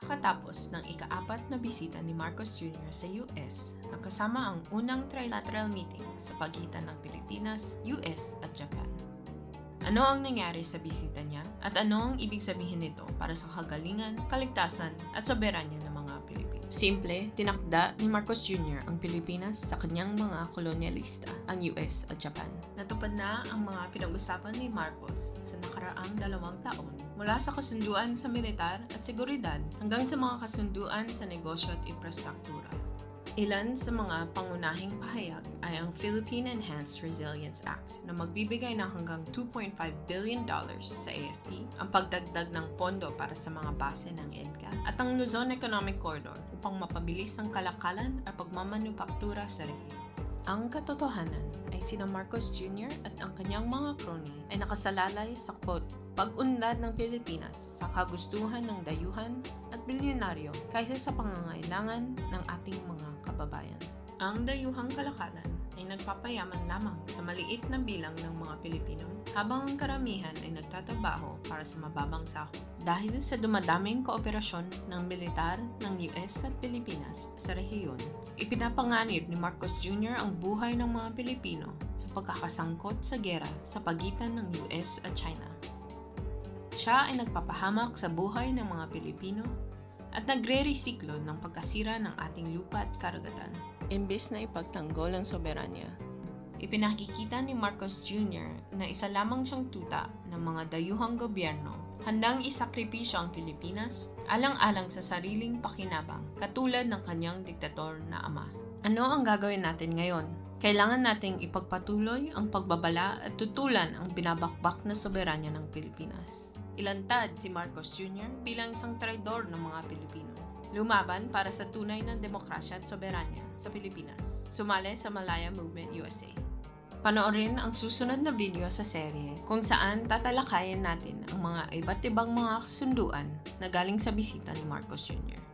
Katapos ng ika-4 na bisita ni Marcos Jr. sa US, nakasama ang unang trilateral meeting sa pagitan ng Pilipinas, US at Japan. Ano ang nangyari sa bisita niya at ano ang ibig sabihin nito para sa kagalingan, kaligtasan at soberanya ng mga Pilipino? Simple, tinakda ni Marcos Jr. ang Pilipinas sa kanyang mga kolonyalista, ang US at Japan. Natupad na ang mga pinag-usapan ni Marcos sa nakaraang 2 taon mula sa kasunduan sa militar at seguridad hanggang sa mga kasunduan sa negosyo at infrastruktura. Ilan sa mga pangunahing pahayag ay ang Philippine Enhanced Resilience Act na magbibigay ng hanggang $2.5 billion sa AFP, ang pagdagdag ng pondo para sa mga base ng EDCA, at ang Luzon Economic Corridor upang mapabilis ang kalakalan at pagmamanufaktura sa rehiyon. Ang katotohanan ay sina Marcos Jr. at ang kanyang mga crony ay nakasalalay sa quote, pag-unlad ng Pilipinas sa kagustuhan ng dayuhan at bilyonaryo kaysa sa pangangailangan ng ating mga kababayan. Ang dayuhang kalakalan ay nagpapayaman lamang sa maliit na bilang ng mga Pilipino habang ang karamihan ay nagtatrabaho para sa mababang sahod. Dahil sa dumadaming kooperasyon ng militar ng US at Pilipinas sa rehiyon, ipinapanganib ni Marcos Jr. ang buhay ng mga Pilipino sa pagkakasangkot sa giyera sa pagitan ng US at China. Siya ay nagpapahamak sa buhay ng mga Pilipino at nagre-resiklo ng pagkasira ng ating lupa at karagatan, imbes na ipagtanggol ang soberanya. Ipinakikita ni Marcos Jr. na isa lamang siyang tuta ng mga dayuhang gobyerno, handang isakripisyo ang Pilipinas alang-alang sa sariling pakinabang, katulad ng kanyang diktator na ama. Ano ang gagawin natin ngayon? Kailangan nating ipagpatuloy ang pagbabala at tutulan ang binabakbak na soberanya ng Pilipinas. Ilantad si Marcos Jr. bilang isang traidor ng mga Pilipino. Lumaban para sa tunay ng demokrasya at soberanya sa Pilipinas. Sumali sa Malaya Movement USA. Panoorin ang susunod na video sa serye kung saan tatalakayin natin ang mga iba't ibang mga kasunduan na galing sa bisita ni Marcos Jr.